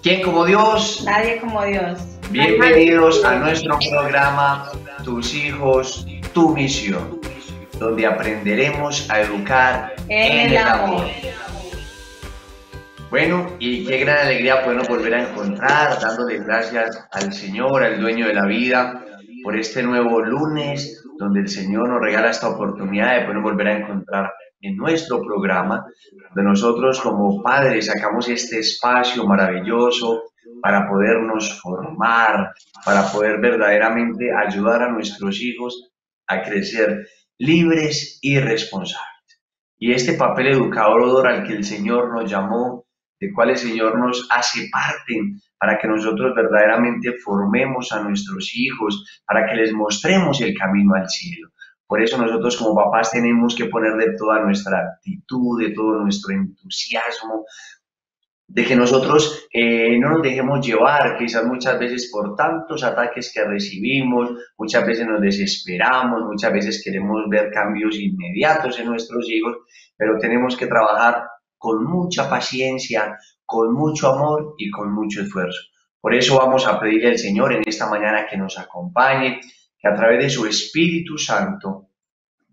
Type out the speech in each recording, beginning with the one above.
¿Quién como Dios? Nadie como Dios. Bienvenidos a nuestro programa Tus hijos, tu misión, donde aprenderemos a educar En en el el amor. amor. Bueno, y qué gran alegría podernos volver a encontrar, dándole gracias al Señor, al dueño de la vida, por este nuevo lunes, donde el Señor nos regala esta oportunidad de podernos volver a encontrar en nuestro programa, donde nosotros como padres sacamos este espacio maravilloso para podernos formar, para poder verdaderamente ayudar a nuestros hijos a crecer libres y responsables. Y este papel educador al que el Señor nos llamó, de cual el Señor nos hace parte, para que nosotros verdaderamente formemos a nuestros hijos, para que les mostremos el camino al cielo. Por eso nosotros como papás tenemos que ponerle toda nuestra actitud, de todo nuestro entusiasmo, de que nosotros no nos dejemos llevar, quizás muchas veces por tantos ataques que recibimos, muchas veces nos desesperamos, muchas veces queremos ver cambios inmediatos en nuestros hijos, pero tenemos que trabajar con mucha paciencia, con mucho amor y con mucho esfuerzo. Por eso vamos a pedirle al Señor en esta mañana que nos acompañe, que a través de su Espíritu Santo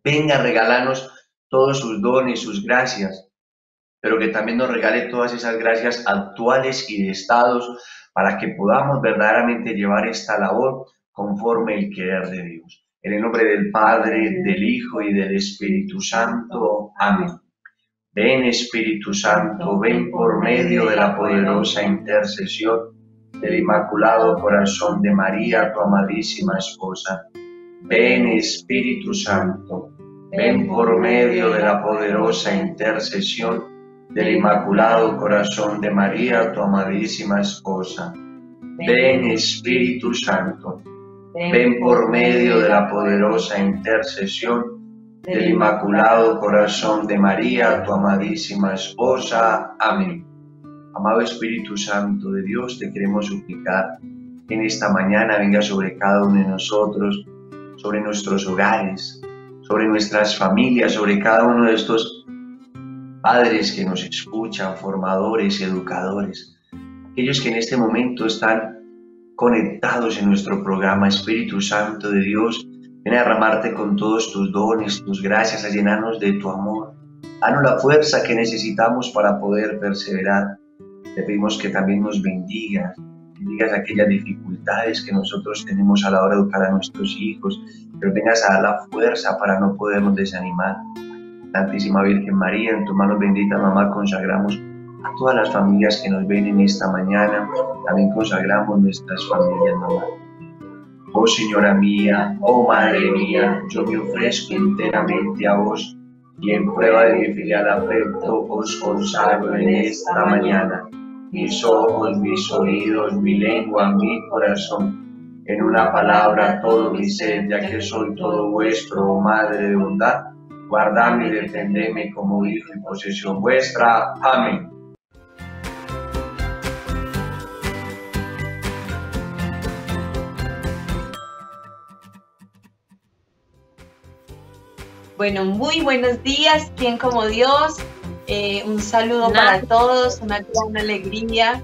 venga a regalarnos todos sus dones, sus gracias, pero que también nos regale todas esas gracias actuales y de estados para que podamos verdaderamente llevar esta labor conforme el querer de Dios. En el nombre del Padre, del Hijo y del Espíritu Santo. Amén. Ven Espíritu Santo, ven por medio de la poderosa intercesión del Inmaculado Corazón de María, tu amadísima esposa. Ven Espíritu Santo, ven por medio de la poderosa intercesión del Inmaculado Corazón de María, tu amadísima esposa. Ven Espíritu Santo, ven por medio de la poderosa intercesión del Inmaculado Corazón de María, tu amadísima esposa. Amén. Amado Espíritu Santo de Dios, te queremos suplicar que en esta mañana venga sobre cada uno de nosotros, sobre nuestros hogares, sobre nuestras familias, sobre cada uno de estos padres que nos escuchan, formadores, educadores, aquellos que en este momento están conectados en nuestro programa. Espíritu Santo de Dios, ven a derramarte con todos tus dones, tus gracias, a llenarnos de tu amor. Danos la fuerza que necesitamos para poder perseverar. Te pedimos que también nos bendigas aquellas dificultades que nosotros tenemos a la hora de educar a nuestros hijos, pero vengas a dar la fuerza para no podernos desanimar. Santísima Virgen María, en tus manos benditas, mamá, consagramos a todas las familias que nos ven en esta mañana, también consagramos nuestras familias, mamá. Oh Señora mía, oh Madre mía, yo me ofrezco enteramente a vos y en prueba de mi filial afecto os consagro en esta mañana mis ojos, mis oídos, mi lengua, mi corazón, en una palabra todo mi ser, ya que soy todo vuestro, oh Madre de bondad, guardadme y defendedme como hijo y posesión vuestra. Amén. Bueno, muy buenos días. ¿Quién como Dios? Un saludo para todos, una gran alegría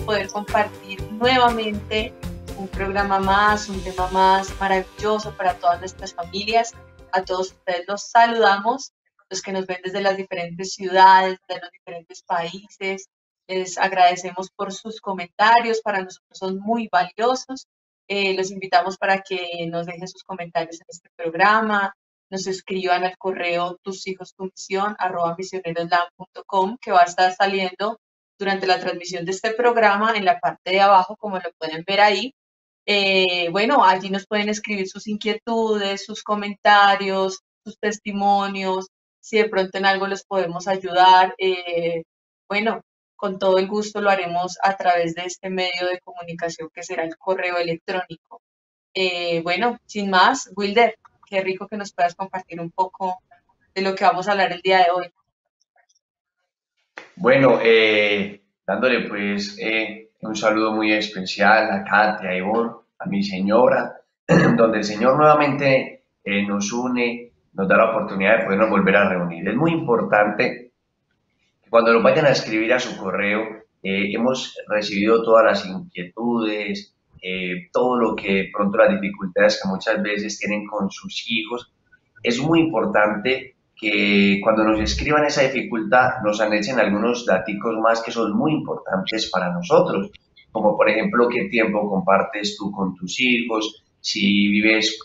poder compartir nuevamente un programa más, un tema más maravilloso para todas nuestras familias. A todos ustedes los saludamos, los que nos ven desde las diferentes ciudades, de los diferentes países. Les agradecemos por sus comentarios, para nosotros son muy valiosos. Los invitamos para que nos dejen sus comentarios en este programa, nos escriban al correo tushijostumisión@misioneroslam.com, que va a estar saliendo durante la transmisión de este programa en la parte de abajo, como lo pueden ver ahí. Bueno, allí nos pueden escribir sus inquietudes, sus comentarios, sus testimonios, si de pronto en algo les podemos ayudar. Bueno, con todo el gusto lo haremos a través de este medio de comunicación que será el correo electrónico. Bueno, sin más, Wilder, qué rico que nos puedas compartir un poco de lo que vamos a hablar el día de hoy. Bueno, dándole pues un saludo muy especial a Katia, a Ivonne, a mi señora, donde el Señor nuevamente nos une, nos da la oportunidad de podernos volver a reunir. Es muy importante que cuando nos vayan a escribir a su correo, hemos recibido todas las inquietudes, todo lo que pronto las dificultades que muchas veces tienen con sus hijos. Es muy importante que cuando nos escriban esa dificultad nos anexen algunos daticos más que son muy importantes para nosotros, como por ejemplo qué tiempo compartes tú con tus hijos, si vives,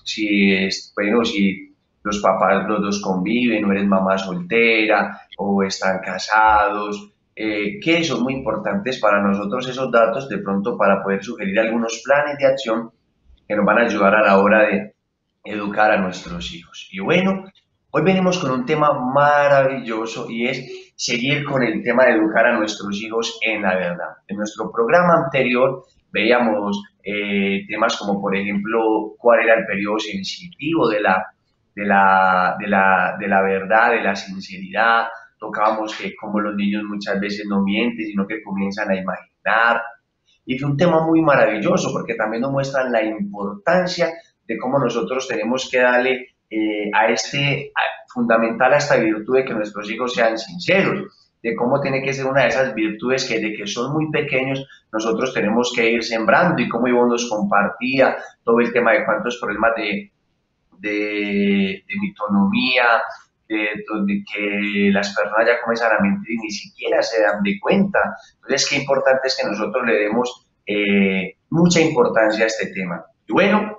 bueno, si los papás los dos conviven o eres mamá soltera o están casados, que son muy importantes para nosotros esos datos de pronto para poder sugerir algunos planes de acción que nos van a ayudar a la hora de educar a nuestros hijos. Y bueno, hoy venimos con un tema maravilloso y es seguir con el tema de educar a nuestros hijos en la verdad. En nuestro programa anterior veíamos temas como, por ejemplo, cuál era el periodo sensitivo de la verdad, de la sinceridad. Tocábamos que como los niños muchas veces no mienten, sino que comienzan a imaginar. Y fue un tema muy maravilloso porque también nos muestran la importancia de cómo nosotros tenemos que darle fundamental a esta virtud de que nuestros hijos sean sinceros, de cómo tiene que ser una de esas virtudes que de que son muy pequeños nosotros tenemos que ir sembrando y cómo Ivonne nos compartía todo el tema de cuántos problemas de mitonomía, donde que las personas ya comienzan a mentir y ni siquiera se dan de cuenta. Entonces, qué importante es que nosotros le demos mucha importancia a este tema. Y bueno,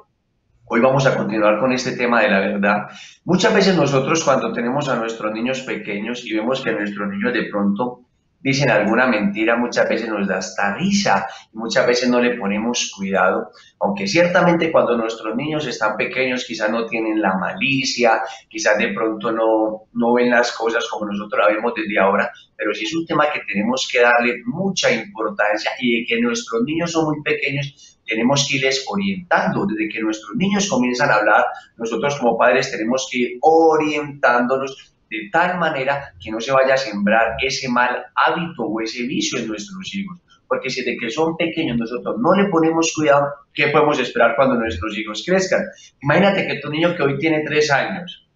hoy vamos a continuar con este tema de la verdad. Muchas veces nosotros cuando tenemos a nuestros niños pequeños y vemos que nuestros niños de pronto dicen alguna mentira, muchas veces nos da hasta risa y muchas veces no le ponemos cuidado, aunque ciertamente cuando nuestros niños están pequeños quizás no tienen la malicia, quizás de pronto no ven las cosas como nosotros la vemos desde ahora, pero sí es un tema que tenemos que darle mucha importancia y de que nuestros niños son muy pequeños tenemos que irles orientando. Desde que nuestros niños comienzan a hablar, nosotros como padres tenemos que ir orientándolos de tal manera que no se vaya a sembrar ese mal hábito o ese vicio en nuestros hijos. Porque si desde que son pequeños nosotros no le ponemos cuidado, ¿qué podemos esperar cuando nuestros hijos crezcan? Imagínate que tu niño que hoy tiene 3 años,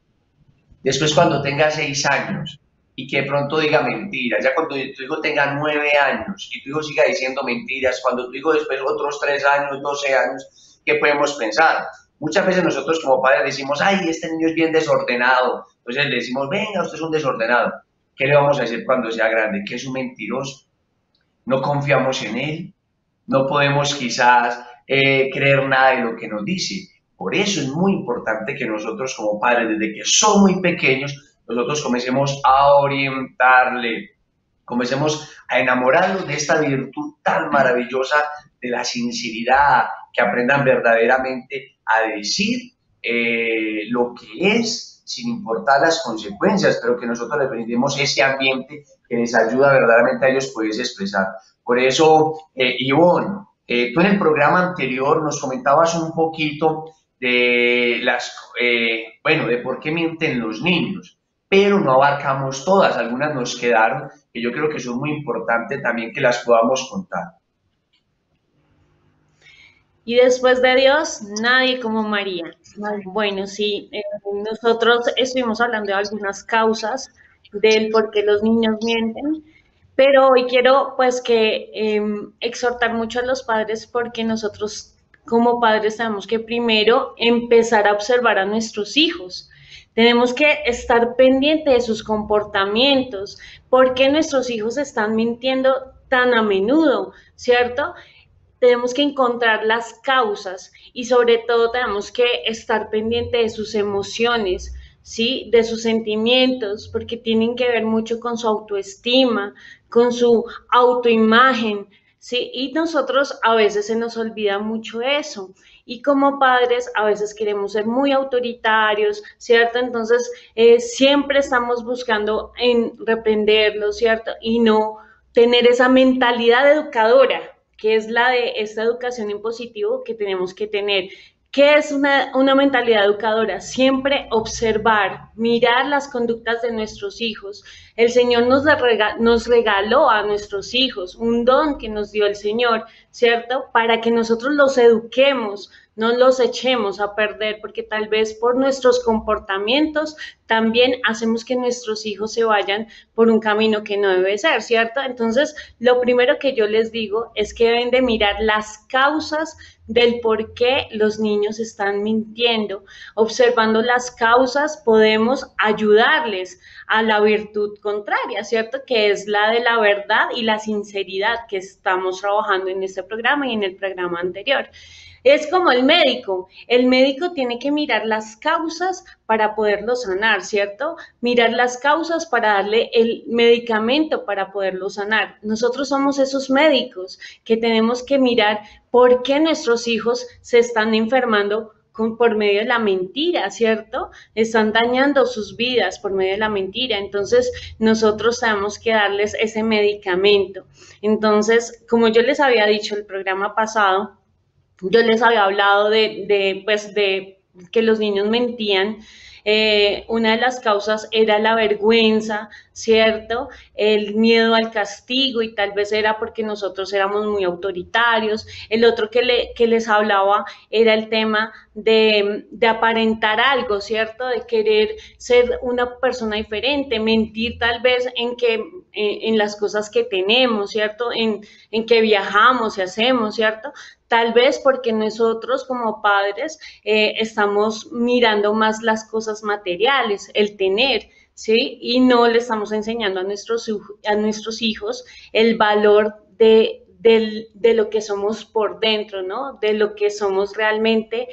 después cuando tenga 6 años, y que de pronto diga mentiras, ya cuando tu hijo tenga 9 años y tu hijo siga diciendo mentiras, cuando tu hijo después otros 3 años, 12 años, ¿qué podemos pensar? Muchas veces nosotros como padres decimos, ay, este niño es bien desordenado, entonces le decimos, venga, usted es un desordenado. ¿Qué le vamos a decir cuando sea grande? Que es un mentiroso. No confiamos en él, no podemos quizás creer nada de lo que nos dice. Por eso es muy importante que nosotros como padres, desde que son muy pequeños, nosotros comencemos a orientarle, comencemos a enamorarlos de esta virtud tan maravillosa de la sinceridad, que aprendan verdaderamente a decir lo que es sin importar las consecuencias, pero que nosotros les brindemos ese ambiente que les ayuda verdaderamente a ellos poderse expresar. Por eso, Ivonne, tú en el programa anterior nos comentabas un poquito de de por qué mienten los niños, pero no abarcamos todas, algunas nos quedaron, que yo creo que son muy importantes también que las podamos contar. Y después de Dios, nadie como María. Bueno, sí, nosotros estuvimos hablando de algunas causas del por qué los niños mienten, pero hoy quiero pues que exhortar mucho a los padres porque nosotros como padres tenemos que primero empezar a observar a nuestros hijos. Tenemos que estar pendientes de sus comportamientos, porque nuestros hijos están mintiendo tan a menudo, ¿cierto? Tenemos que encontrar las causas y sobre todo tenemos que estar pendiente de sus emociones, ¿sí? De sus sentimientos, porque tienen que ver mucho con su autoestima, con su autoimagen, ¿sí? Y nosotros a veces se nos olvida mucho eso. Y como padres a veces queremos ser muy autoritarios, ¿cierto? Entonces siempre estamos buscando en reprenderlos, ¿cierto? Y no tener esa mentalidad educadora, que es la de esta educación en positivo que tenemos que tener. ¿Qué es una mentalidad educadora? Siempre observar, mirar las conductas de nuestros hijos. El Señor nos regaló a nuestros hijos un don que nos dio el Señor, ¿cierto? Para que nosotros los eduquemos, no los echemos a perder, porque tal vez por nuestros comportamientos también hacemos que nuestros hijos se vayan por un camino que no debe ser, ¿cierto? Entonces, lo primero que yo les digo es que deben de mirar las causas del por qué los niños están mintiendo. Observando las causas podemos ayudarles a la virtud contraria, ¿cierto? Que es la de la verdad y la sinceridad que estamos trabajando en este programa y en el programa anterior. Es como el médico tiene que mirar las causas para poderlo sanar, ¿cierto? Mirar las causas para darle el medicamento para poderlo sanar. Nosotros somos esos médicos que tenemos que mirar por qué nuestros hijos se están enfermando por medio de la mentira, ¿cierto? Están dañando sus vidas por medio de la mentira. Entonces, nosotros tenemos que darles ese medicamento. Entonces, como yo les había dicho el programa pasado, yo les había hablado de que los niños mentían. Una de las causas era la vergüenza, ¿cierto? El miedo al castigo, y tal vez era porque nosotros éramos muy autoritarios. El otro que les hablaba era el tema de aparentar algo, ¿cierto? De querer ser una persona diferente, mentir tal vez en las cosas que tenemos, ¿cierto? En que viajamos y hacemos, ¿cierto? Tal vez porque nosotros como padres estamos mirando más las cosas materiales, el tener, ¿sí? Y no le estamos enseñando a nuestros hijos el valor de lo que somos por dentro, ¿no? De lo que somos realmente,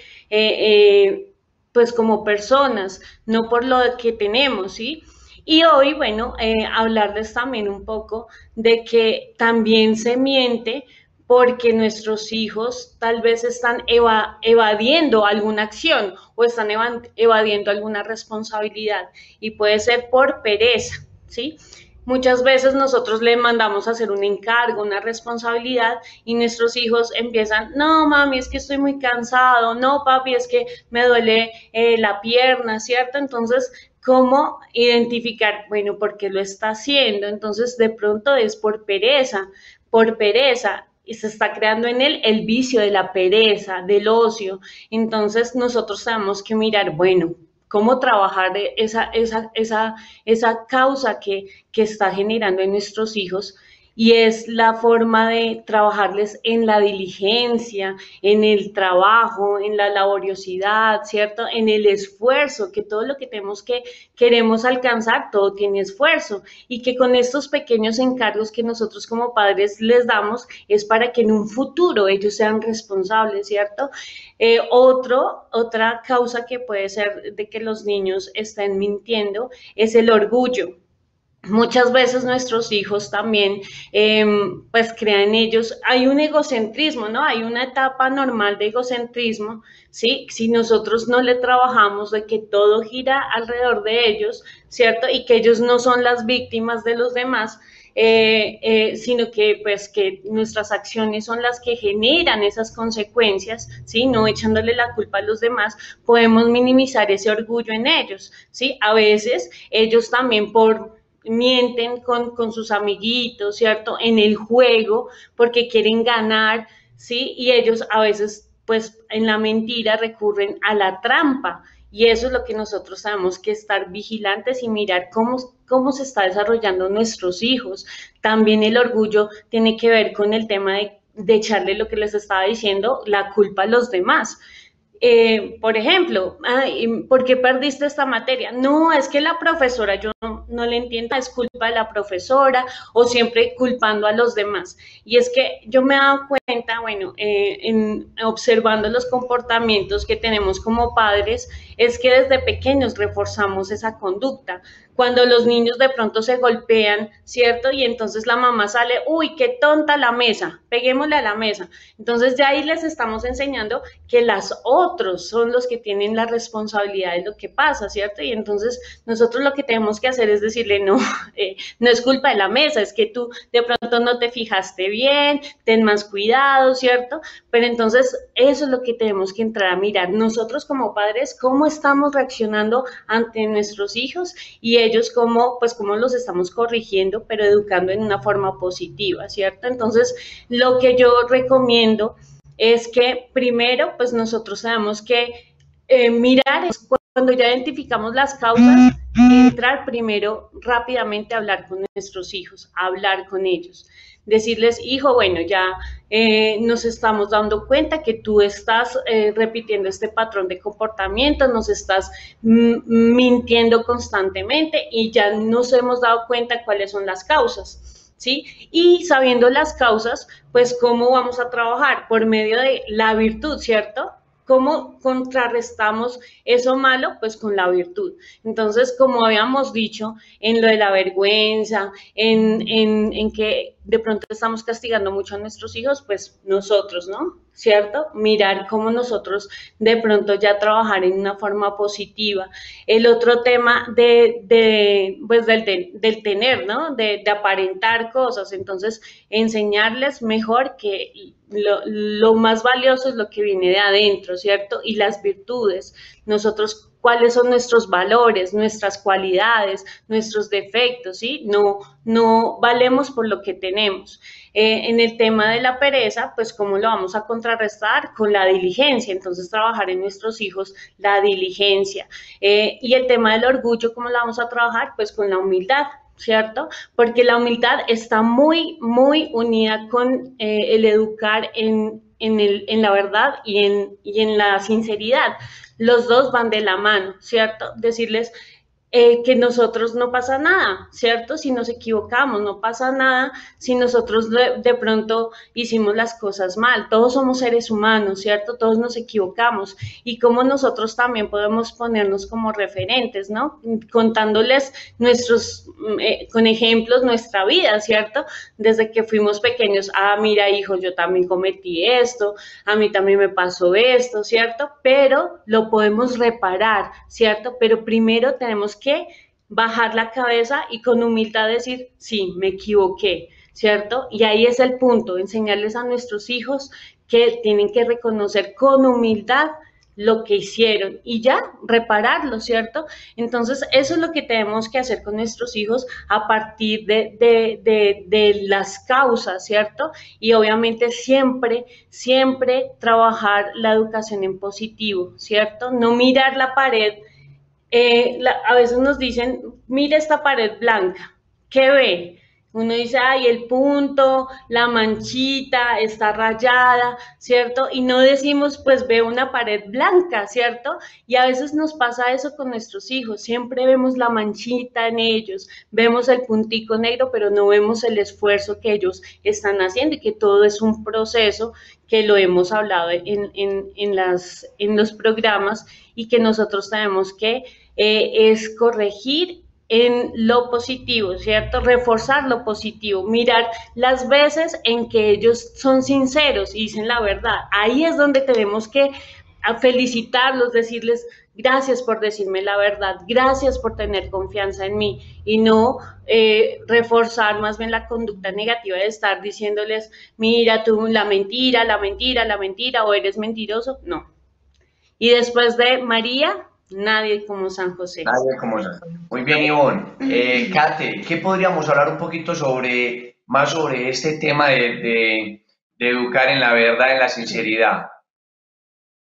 pues como personas, no por lo que tenemos, ¿sí? Y hoy, bueno, hablarles también un poco de que también se miente porque nuestros hijos tal vez están evadiendo alguna acción o están evadiendo alguna responsabilidad, y puede ser por pereza, ¿sí? Muchas veces nosotros le mandamos a hacer un encargo, una responsabilidad, y nuestros hijos empiezan, no mami, es que estoy muy cansado, no papi, es que me duele la pierna, ¿cierto? Entonces, ¿cómo identificar? Bueno, ¿por qué lo está haciendo? Entonces, de pronto es por pereza, y se está creando en él el vicio de la pereza, del ocio. Entonces, nosotros tenemos que mirar, bueno, cómo trabajar esa causa que está generando en nuestros hijos, y es la forma de trabajarles en la diligencia, en el trabajo, en la laboriosidad, ¿cierto? En el esfuerzo, que todo lo que queremos alcanzar, todo tiene esfuerzo, y que con estos pequeños encargos que nosotros como padres les damos es para que en un futuro ellos sean responsables, ¿cierto? Otra causa que puede ser de que los niños estén mintiendo es el orgullo. Muchas veces nuestros hijos también, pues crean en ellos, hay un egocentrismo, ¿no? Hay una etapa normal de egocentrismo, ¿sí? Si nosotros no le trabajamos de que todo gira alrededor de ellos, ¿cierto? Y que ellos no son las víctimas de los demás, sino que pues que nuestras acciones son las que generan esas consecuencias, ¿sí? No echándole la culpa a los demás, podemos minimizar ese orgullo en ellos, ¿sí? A veces ellos también mienten con sus amiguitos, ¿cierto? En el juego, porque quieren ganar, ¿sí? Y ellos a veces, pues, en la mentira recurren a la trampa. Y eso es lo que nosotros tenemos que estar vigilantes y mirar cómo se está desarrollando nuestros hijos. También el orgullo tiene que ver con el tema de echarle, lo que les estaba diciendo, la culpa a los demás. Por ejemplo, ¿por qué perdiste esta materia? No, es que la profesora, yo no le entiendo, es culpa de la profesora, o siempre culpando a los demás. Y es que yo me he dado cuenta, bueno, observando los comportamientos que tenemos como padres, es que desde pequeños reforzamos esa conducta. Cuando los niños de pronto se golpean, ¿cierto? Y entonces la mamá sale, uy, qué tonta la mesa, peguémosle a la mesa. Entonces ya ahí les estamos enseñando que los otros son los que tienen la responsabilidad de lo que pasa, ¿cierto? Y entonces nosotros lo que tenemos que hacer es decirle, no, no es culpa de la mesa, es que tú de pronto no te fijaste bien, ten más cuidado, ¿cierto? Pero entonces eso es lo que tenemos que entrar a mirar. Nosotros como padres, ¿cómo estamos reaccionando ante nuestros hijos? Y ellos cómo los estamos corrigiendo, pero educando en una forma positiva, ¿cierto? Entonces, lo que yo recomiendo es que primero, pues nosotros tenemos que mirar, cuando ya identificamos las causas, entrar primero rápidamente a hablar con nuestros hijos, a hablar con ellos. Decirles, hijo, bueno, ya nos estamos dando cuenta que tú estás repitiendo este patrón de comportamiento, nos estás mintiendo constantemente y ya nos hemos dado cuenta cuáles son las causas. ¿Sí? Y sabiendo las causas, pues cómo vamos a trabajar por medio de la virtud, ¿cierto? ¿Cómo contrarrestamos eso malo? Pues con la virtud. Entonces, como habíamos dicho, en lo de la vergüenza, en que de pronto estamos castigando mucho a nuestros hijos, pues nosotros, ¿no? ¿Cierto? Mirar cómo nosotros de pronto ya trabajar en una forma positiva. El otro tema pues del tener, ¿no? De aparentar cosas. Entonces, enseñarles mejor que lo más valioso es lo que viene de adentro, ¿cierto? Y las virtudes. Nosotros, cuáles son nuestros valores, nuestras cualidades, nuestros defectos, ¿sí? No valemos por lo que tenemos. En el tema de la pereza, pues cómo lo vamos a contrarrestar con la diligencia, entonces trabajar en nuestros hijos la diligencia. Y el tema del orgullo, ¿cómo lo vamos a trabajar? Pues con la humildad, ¿cierto? Porque la humildad está muy, muy unida con el educar en la verdad y en la sinceridad. Los dos van de la mano, ¿cierto? Decirles que nosotros no pasa nada, ¿cierto? Si nos equivocamos, no pasa nada si nosotros de pronto hicimos las cosas mal. Todos somos seres humanos, ¿cierto? Todos nos equivocamos y cómo nosotros también podemos ponernos como referentes, ¿no? Contándoles con ejemplos nuestra vida, ¿cierto? Desde que fuimos pequeños, mira, hijo, yo también cometí esto, a mí también me pasó esto, ¿cierto? Pero lo podemos reparar, ¿cierto? Pero primero tenemos que bajar la cabeza y con humildad decir, sí, me equivoqué, ¿cierto? Y ahí es el punto, enseñarles a nuestros hijos que tienen que reconocer con humildad lo que hicieron y ya repararlo, ¿cierto? Entonces, eso es lo que tenemos que hacer con nuestros hijos a partir de las causas, ¿cierto? Y obviamente siempre, siempre trabajar la educación en positivo, ¿cierto? No mirar la pared. A veces nos dicen, mira esta pared blanca, ¿qué ve? Uno dice, ay, el punto, la manchita, está rayada, ¿cierto? Y no decimos, pues ve una pared blanca, ¿cierto? Y a veces nos pasa eso con nuestros hijos, siempre vemos la manchita en ellos, vemos el puntico negro, pero no vemos el esfuerzo que ellos están haciendo y que todo es un proceso que lo hemos hablado en los programas y que nosotros tenemos que es corregir en lo positivo, ¿cierto? Reforzar lo positivo, mirar las veces en que ellos son sinceros y dicen la verdad. Ahí es donde tenemos que felicitarlos, decirles gracias por decirme la verdad, gracias por tener confianza en mí y no reforzar más bien la conducta negativa de estar diciéndoles, mira tú la mentira, la mentira, la mentira o eres mentiroso. No. Y después de María, nadie como San José. Nadie como San José. Muy bien, Ivonne. Kate, ¿qué podríamos hablar un poquito más sobre este tema de educar en la verdad, en la sinceridad?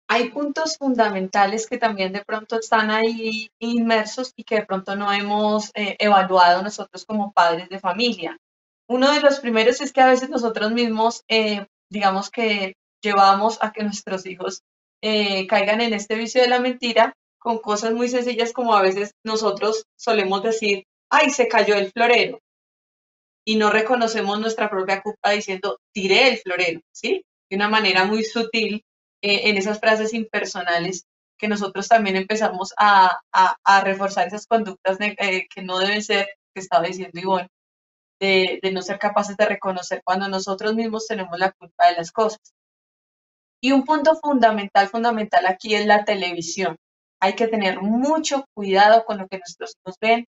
Hay puntos fundamentales que también de pronto están ahí inmersos y que de pronto no hemos evaluado nosotros como padres de familia. Uno de los primeros es que a veces nosotros mismos, digamos que llevamos a que nuestros hijos caigan en este vicio de la mentira con cosas muy sencillas como a veces nosotros solemos decir, ay, se cayó el florero. Y no reconocemos nuestra propia culpa diciendo, tiré el florero, ¿sí? De una manera muy sutil en esas frases impersonales que nosotros también empezamos a reforzar esas conductas que no deben ser, que estaba diciendo Ivonne, de no ser capaces de reconocer cuando nosotros mismos tenemos la culpa de las cosas. Y un punto fundamental aquí es la televisión. Hay que tener mucho cuidado con lo que nuestros hijos ven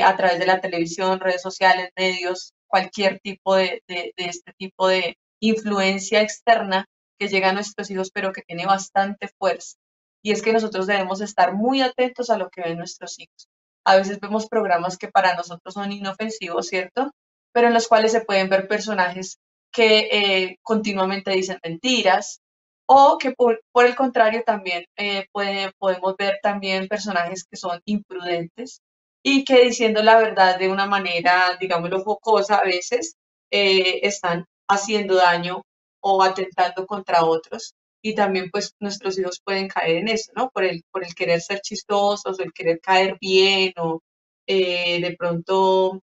a través de la televisión, redes sociales, medios, cualquier tipo de este tipo de influencia externa que llega a nuestros hijos, pero que tiene bastante fuerza. Y es que nosotros debemos estar muy atentos a lo que ven nuestros hijos. A veces vemos programas que para nosotros son inofensivos, ¿cierto? Pero en los cuales se pueden ver personajes que continuamente dicen mentiras, o que por el contrario también podemos ver también personajes que son imprudentes y que diciendo la verdad de una manera, digámoslo, jocosa a veces, están haciendo daño o atentando contra otros. Y también pues nuestros hijos pueden caer en eso, ¿no? Por el querer ser chistosos, o el querer caer bien o de pronto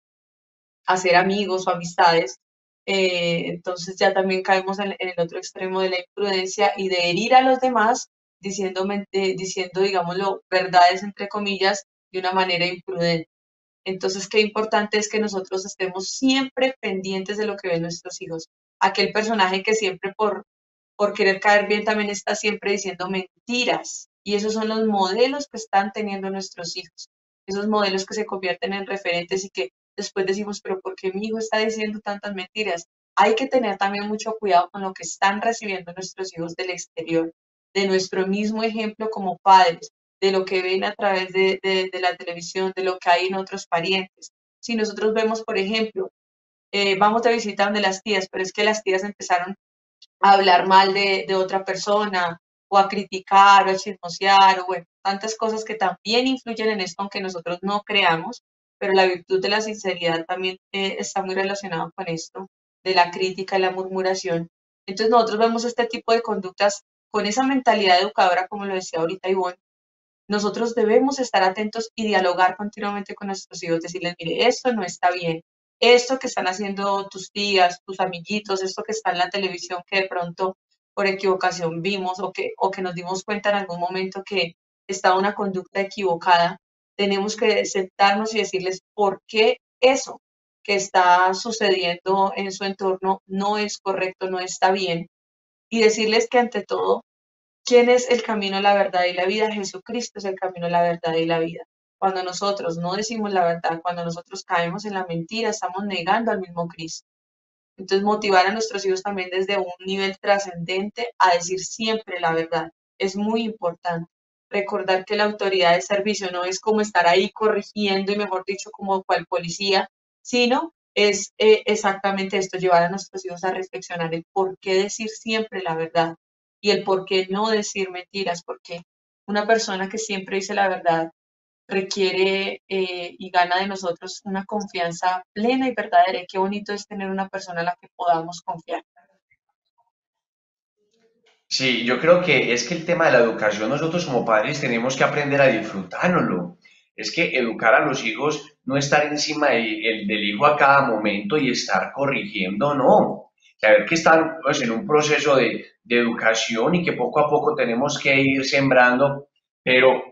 hacer amigos o amistades. Entonces ya también caemos en el otro extremo de la imprudencia y de herir a los demás diciendo, digámoslo, verdades entre comillas de una manera imprudente. Entonces, qué importante es que nosotros estemos siempre pendientes de lo que ven nuestros hijos. Aquel personaje que siempre por querer caer bien también está siempre diciendo mentiras. Y esos son los modelos que están teniendo nuestros hijos. Esos modelos que se convierten en referentes y que después decimos, pero ¿por qué mi hijo está diciendo tantas mentiras? Hay que tener también mucho cuidado con lo que están recibiendo nuestros hijos del exterior, de nuestro mismo ejemplo como padres, de lo que ven a través de la televisión, de lo que hay en otros parientes. Si nosotros vemos, por ejemplo, vamos de visita donde las tías, pero es que las tías empezaron a hablar mal de otra persona o a criticar o a chismosear o bueno, tantas cosas que también influyen en esto, aunque nosotros no creamos, pero la virtud de la sinceridad también está muy relacionada con esto, de la crítica y la murmuración. Entonces nosotros vemos este tipo de conductas con esa mentalidad educadora, como lo decía ahorita Ivonne, nosotros debemos estar atentos y dialogar continuamente con nuestros hijos, decirles, mire, esto no está bien, esto que están haciendo tus tías, tus amiguitos, esto que está en la televisión que de pronto por equivocación vimos o que nos dimos cuenta en algún momento que estaba una conducta equivocada, tenemos que sentarnos y decirles por qué eso que está sucediendo en su entorno no es correcto, no está bien, y decirles que ante todo ¿quién es el camino, la verdad y la vida? Jesucristo es el camino, la verdad y la vida. Cuando nosotros no decimos la verdad, cuando nosotros caemos en la mentira, estamos negando al mismo Cristo. Entonces, motivar a nuestros hijos también desde un nivel trascendente a decir siempre la verdad es muy importante. Recordar que la autoridad de servicio no es como estar ahí corrigiendo y, mejor dicho, como cual policía, sino es exactamente esto, llevar a nuestros hijos a reflexionar el por qué decir siempre la verdad y el por qué no decir mentiras, porque una persona que siempre dice la verdad requiere y gana de nosotros una confianza plena y verdadera. Y qué bonito es tener una persona a la que podamos confiar. Sí, yo creo que es que el tema de la educación nosotros como padres tenemos que aprender a disfrutárnoslo. Es que educar a los hijos, no estar encima del hijo a cada momento y estar corrigiendo, no. Saber que están pues, en un proceso de educación y que poco a poco tenemos que ir sembrando, pero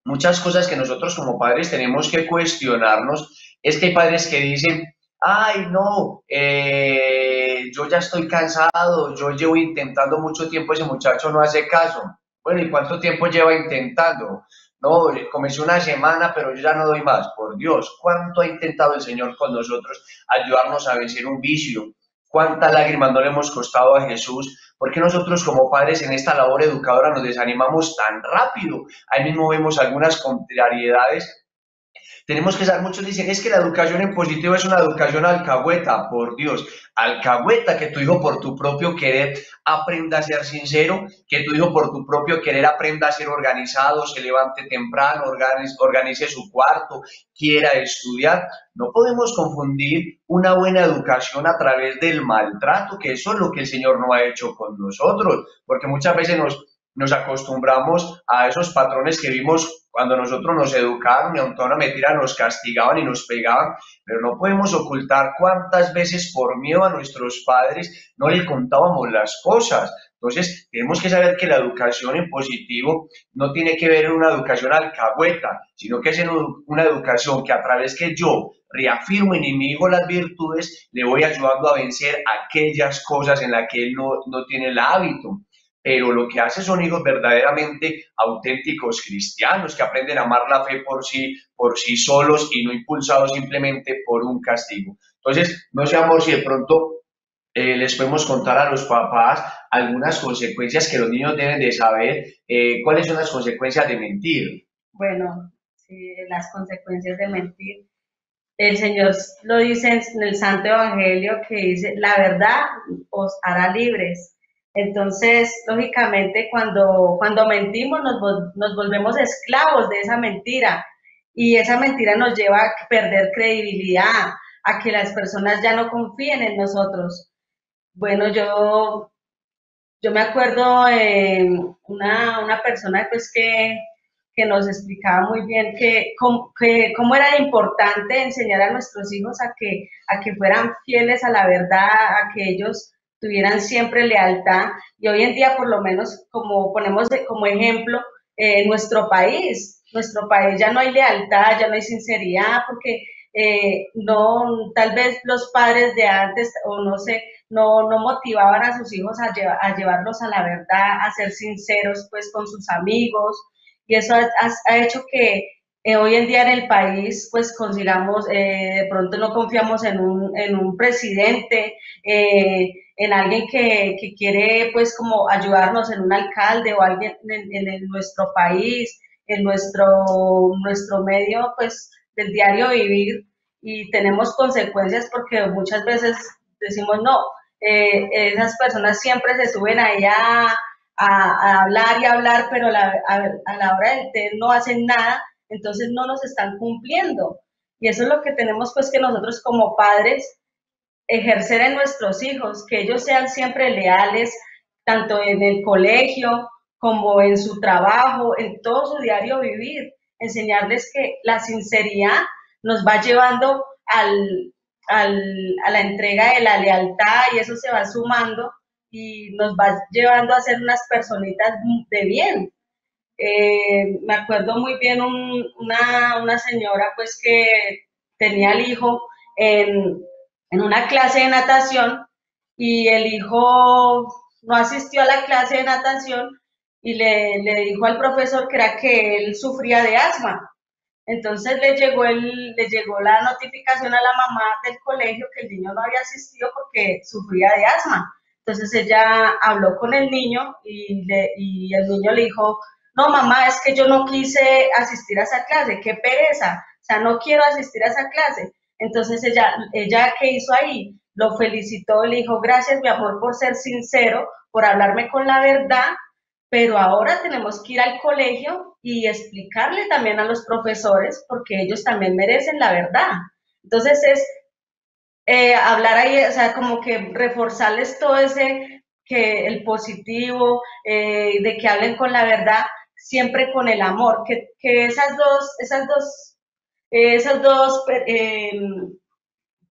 muchas cosas que nosotros como padres tenemos que cuestionarnos. Es que hay padres que dicen, ay, no, yo ya estoy cansado, yo llevo intentando mucho tiempo, ese muchacho no hace caso. Bueno, ¿y cuánto tiempo lleva intentando? No, comencé una semana, pero yo ya no doy más. Por Dios, ¿cuánto ha intentado el Señor con nosotros ayudarnos a vencer un vicio? ¿Cuántas lágrimas no le hemos costado a Jesús? ¿Por qué nosotros como padres en esta labor educadora nos desanimamos tan rápido? Ahí mismo vemos algunas contrariedades. Tenemos que saber, muchos dicen, es que la educación en positivo es una educación alcahueta, por Dios, alcahueta, que tu hijo por tu propio querer aprenda a ser sincero, que tu hijo por tu propio querer aprenda a ser organizado, se levante temprano, organice su cuarto, quiera estudiar. No podemos confundir una buena educación a través del maltrato, que eso es lo que el Señor no ha hecho con nosotros, porque muchas veces nos acostumbramos a esos patrones que vimos cuando nosotros nos educaron y aunque a una mentira nos castigaban y nos pegaban, pero no podemos ocultar cuántas veces por miedo a nuestros padres no les contábamos las cosas. Entonces, tenemos que saber que la educación en positivo no tiene que ver en una educación alcahueta, sino que es en una educación que a través que yo reafirmo en mi hijo las virtudes, le voy ayudando a vencer aquellas cosas en las que él no tiene el hábito, pero lo que hace son hijos verdaderamente auténticos cristianos que aprenden a amar la fe por sí solos y no impulsados simplemente por un castigo. Entonces, no sé, amor, si de pronto les podemos contar a los papás algunas consecuencias que los niños deben de saber, cuáles son las consecuencias de mentir. Bueno, sí, las consecuencias de mentir. El Señor lo dice en el Santo Evangelio que dice, la verdad os hará libres. Entonces, lógicamente, cuando mentimos nos volvemos esclavos de esa mentira y esa mentira nos lleva a perder credibilidad, a que las personas ya no confíen en nosotros. Bueno, yo me acuerdo una persona pues que nos explicaba muy bien que cómo era importante enseñar a nuestros hijos a que fueran fieles a la verdad, a que ellos tuvieran siempre lealtad. Y hoy en día, por lo menos, como ponemos como ejemplo, nuestro país ya no hay lealtad, ya no hay sinceridad, porque no, tal vez los padres de antes, o no sé, no motivaban a sus hijos a llevarlos a la verdad, a ser sinceros pues con sus amigos, y eso ha hecho que hoy en día en el país pues consigamos, de pronto no confiamos en un presidente, en alguien que quiere pues como ayudarnos, en un alcalde o alguien en nuestro país, en nuestro medio pues del diario vivir, y tenemos consecuencias porque muchas veces decimos no, esas personas siempre se suben ahí a hablar y hablar, pero a la hora del té no hacen nada, entonces no nos están cumpliendo. Y eso es lo que tenemos pues que nosotros como padres ejercer en nuestros hijos, que ellos sean siempre leales, tanto en el colegio como en su trabajo, en todo su diario vivir, enseñarles que la sinceridad nos va llevando a la entrega de la lealtad, y eso se va sumando y nos va llevando a ser unas personitas de bien. Me acuerdo muy bien una señora pues que tenía el hijo en, en una clase de natación, y el hijo no asistió a la clase de natación y le dijo al profesor que era que él sufría de asma. Entonces le llegó la notificación a la mamá del colegio que el niño no había asistido porque sufría de asma. Entonces ella habló con el niño y el niño le dijo, no mamá, es que yo no quise asistir a esa clase, qué pereza, o sea, no quiero asistir a esa clase. Entonces ella ¿qué hizo ahí? Lo felicitó, le dijo, gracias mi amor por ser sincero, por hablarme con la verdad, pero ahora tenemos que ir al colegio y explicarle también a los profesores porque ellos también merecen la verdad. Entonces es hablar ahí, o sea, como que reforzarles todo ese, que el positivo, de que hablen con la verdad, siempre con el amor, que esas dos esas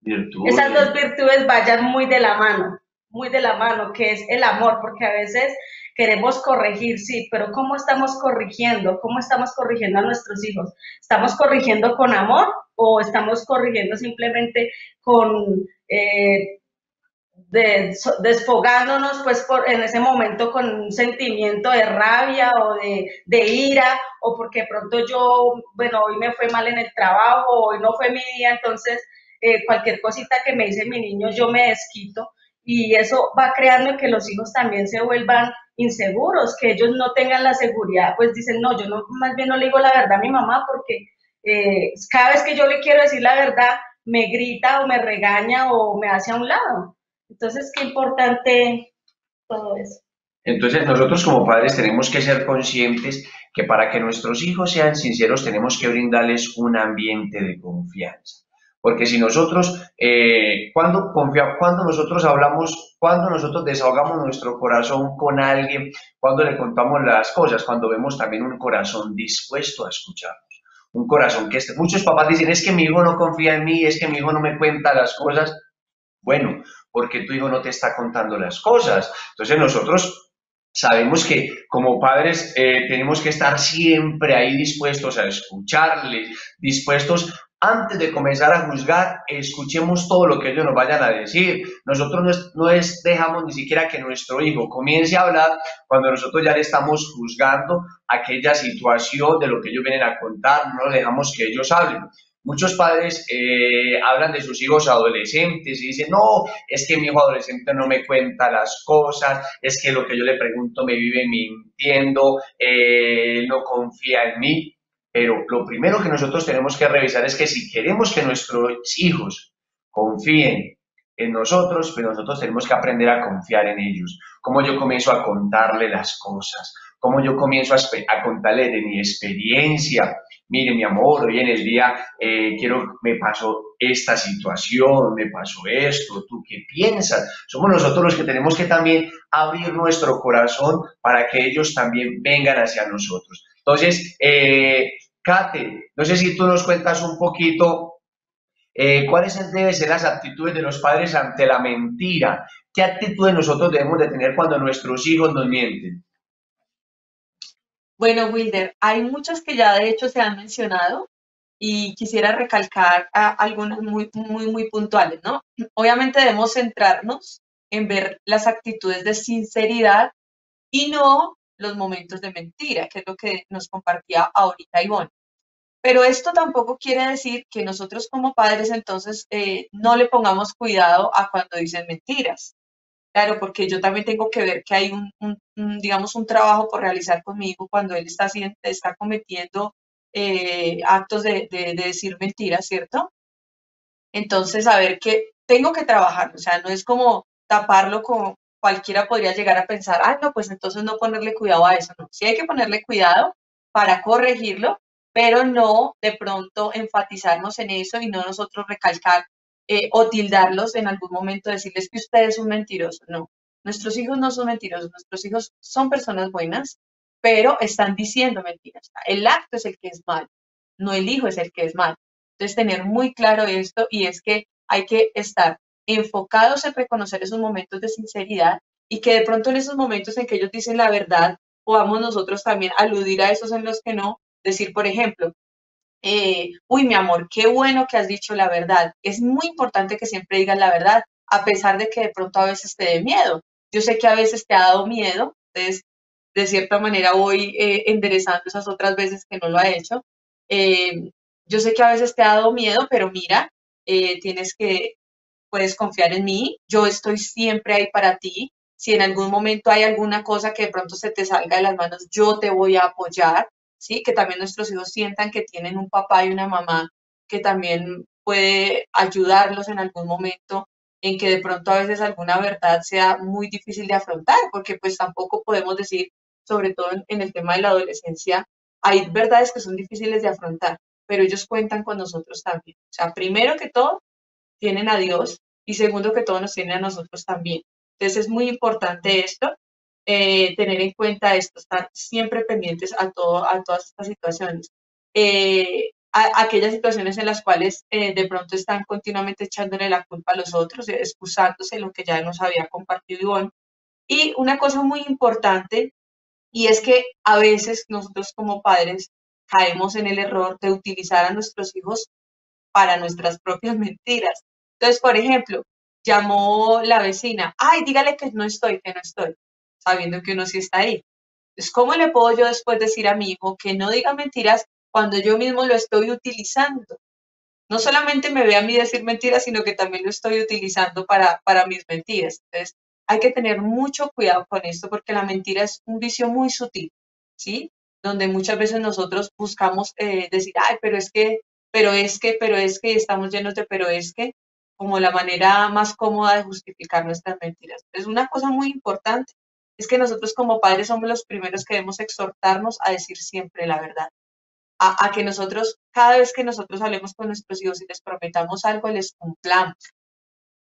Virtudes. dos virtudes vayan muy de la mano, que es el amor, porque a veces queremos corregir, sí, pero ¿cómo estamos corrigiendo? ¿Cómo estamos corrigiendo a nuestros hijos? ¿Estamos corrigiendo con amor o estamos corrigiendo simplemente con desfogándonos pues en ese momento con un sentimiento de rabia o de ira, o porque pronto yo, bueno, hoy me fue mal en el trabajo, hoy no fue mi día, entonces cualquier cosita que me dice mi niño yo me desquito, y eso va creando que los hijos también se vuelvan inseguros, que ellos no tengan la seguridad, pues dicen, no, yo no, más bien no le digo la verdad a mi mamá porque cada vez que yo le quiero decir la verdad, me grita o me regaña o me hace a un lado. Entonces, qué importante todo eso. Entonces, nosotros como padres tenemos que ser conscientes que para que nuestros hijos sean sinceros tenemos que brindarles un ambiente de confianza. Porque si nosotros, cuando nosotros hablamos, cuando nosotros desahogamos nuestro corazón con alguien, cuando le contamos las cosas, cuando vemos también un corazón dispuesto a escucharnos, un corazón que muchos papás dicen, es que mi hijo no confía en mí, es que mi hijo no me cuenta las cosas. Bueno, porque tu hijo no te está contando las cosas. Entonces nosotros sabemos que como padres tenemos que estar siempre ahí dispuestos a escucharles, dispuestos antes de comenzar a juzgar, escuchemos todo lo que ellos nos vayan a decir. Nosotros dejamos ni siquiera que nuestro hijo comience a hablar cuando nosotros ya le estamos juzgando aquella situación de lo que ellos vienen a contar, no dejamos que ellos hablen. Muchos padres hablan de sus hijos adolescentes y dicen, no, es que mi hijo adolescente no me cuenta las cosas, es que lo que yo le pregunto me vive mintiendo, no confía en mí. Pero lo primero que nosotros tenemos que revisar es que si queremos que nuestros hijos confíen en nosotros, pero nosotros tenemos que aprender a confiar en ellos. Cómo yo comienzo a contarle las cosas, cómo yo comienzo a contarle de mi experiencia. Mire, mi amor, hoy en el día me pasó esta situación, me pasó esto, ¿tú qué piensas? Somos nosotros los que tenemos que también abrir nuestro corazón para que ellos también vengan hacia nosotros. Entonces, Kate, no sé si tú nos cuentas un poquito cuáles deben ser las actitudes de los padres ante la mentira. ¿Qué actitudes nosotros debemos de tener cuando nuestros hijos nos mienten? Bueno, Wilder, hay muchas que ya de hecho se han mencionado y quisiera recalcar algunas muy puntuales, ¿no? Obviamente debemos centrarnos en ver las actitudes de sinceridad y no los momentos de mentira, que es lo que nos compartía ahorita Ivonne. Pero esto tampoco quiere decir que nosotros como padres entonces no le pongamos cuidado a cuando dicen mentiras. Claro, porque yo también tengo que ver que hay digamos, un trabajo por realizar conmigo cuando él está cometiendo actos de decir mentiras, ¿cierto? Entonces, saber que tengo que trabajar, o sea, no es como taparlo como cualquiera podría llegar a pensar, ah, no, pues entonces no ponerle cuidado a eso, no, sí hay que ponerle cuidado para corregirlo, pero no de pronto enfatizarnos en eso y no nosotros recalcar o tildarlos en algún momento, decirles que usted es un mentiroso, no. Nuestros hijos no son mentirosos, nuestros hijos son personas buenas, pero están diciendo mentiras. El acto es el que es mal, no el hijo es el que es mal. Entonces, tener muy claro esto y es que hay que estar enfocados en reconocer esos momentos de sinceridad y que de pronto en esos momentos en que ellos dicen la verdad, podamos nosotros también aludir a esos en los que no, decir, por ejemplo, uy, mi amor, qué bueno que has dicho la verdad. Es muy importante que siempre digas la verdad, a pesar de que de pronto a veces te dé miedo. Yo sé que a veces te ha dado miedo, entonces de cierta manera voy enderezando esas otras veces que no lo ha hecho. Eh, yo sé que a veces te ha dado miedo, pero mira, puedes confiar en mí, yo estoy siempre ahí para ti. Si en algún momento hay alguna cosa que de pronto se te salga de las manos, yo te voy a apoyar, ¿sí? Que también nuestros hijos sientan que tienen un papá y una mamá que también puede ayudarlos en algún momento en que de pronto a veces alguna verdad sea muy difícil de afrontar, porque pues tampoco podemos decir, sobre todo en el tema de la adolescencia, hay verdades que son difíciles de afrontar, pero ellos cuentan con nosotros también. O sea, primero que todo, tienen a Dios y segundo que todo nos tiene a nosotros también. Entonces es muy importante esto, tener en cuenta esto, estar siempre pendientes a todas estas situaciones. Aquellas situaciones en las cuales de pronto están continuamente echándole la culpa a los otros, excusándose lo que ya nos había compartido Ivonne. Y una cosa muy importante, y es que a veces nosotros como padres caemos en el error de utilizar a nuestros hijos para nuestras propias mentiras. Entonces, por ejemplo, llamó la vecina, ay, dígale que no estoy, sabiendo que uno sí está ahí. Entonces, ¿cómo le puedo yo después decir a mi hijo que no diga mentiras cuando yo mismo lo estoy utilizando? No solamente me ve a mí decir mentiras, sino que también lo estoy utilizando para mis mentiras. Entonces, hay que tener mucho cuidado con esto porque la mentira es un vicio muy sutil, ¿sí? Donde muchas veces nosotros buscamos decir, ay, pero es que, y estamos llenos de pero es que, como la manera más cómoda de justificar nuestras mentiras. Es una cosa muy importante, es que nosotros como padres somos los primeros que debemos exhortarnos a decir siempre la verdad a que nosotros, cada vez que nosotros hablemos con nuestros hijos y les prometamos algo, les cumplamos,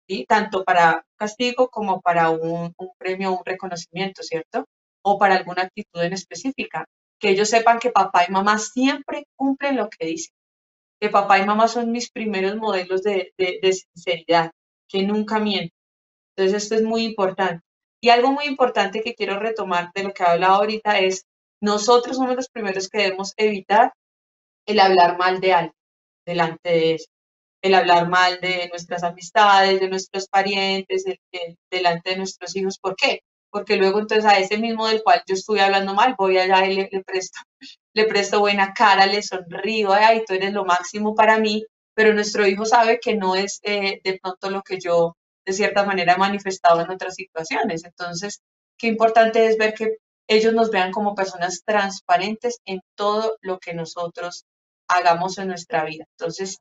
¿sí? Tanto para castigo como para un premio, un reconocimiento, ¿cierto? O para alguna actitud en específica. Que ellos sepan que papá y mamá siempre cumplen lo que dicen. Que papá y mamá son mis primeros modelos de sinceridad, que nunca mienten. Entonces, esto es muy importante. Y algo muy importante que quiero retomar de lo que he hablado ahorita es, nosotros somos los primeros que debemos evitar el hablar mal de alguien delante de eso, el hablar mal de nuestras amistades, de nuestros parientes, delante de nuestros hijos. ¿Por qué? Porque luego entonces a ese mismo del cual yo estuve hablando mal, voy allá y le presto buena cara, le sonrío, ay, tú eres lo máximo para mí, pero nuestro hijo sabe que no es de pronto lo que yo de cierta manera he manifestado en otras situaciones. Entonces, qué importante es ver que ellos nos vean como personas transparentes en todo lo que nosotros hagamos en nuestra vida. Entonces,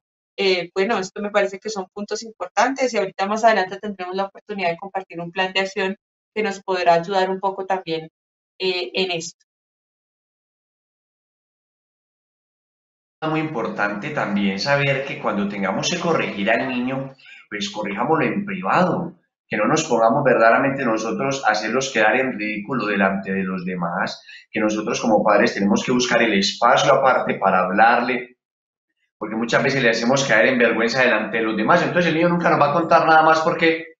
bueno, esto me parece que son puntos importantes y ahorita más adelante tendremos la oportunidad de compartir un plan de acción que nos podrá ayudar un poco también en esto. Muy importante también saber que cuando tengamos que corregir al niño, pues corrijámoslo en privado, que no nos pongamos verdaderamente nosotros a hacerlos quedar en ridículo delante de los demás, que nosotros como padres tenemos que buscar el espacio aparte para hablarle, porque muchas veces le hacemos caer en vergüenza delante de los demás, entonces el niño nunca nos va a contar nada más porque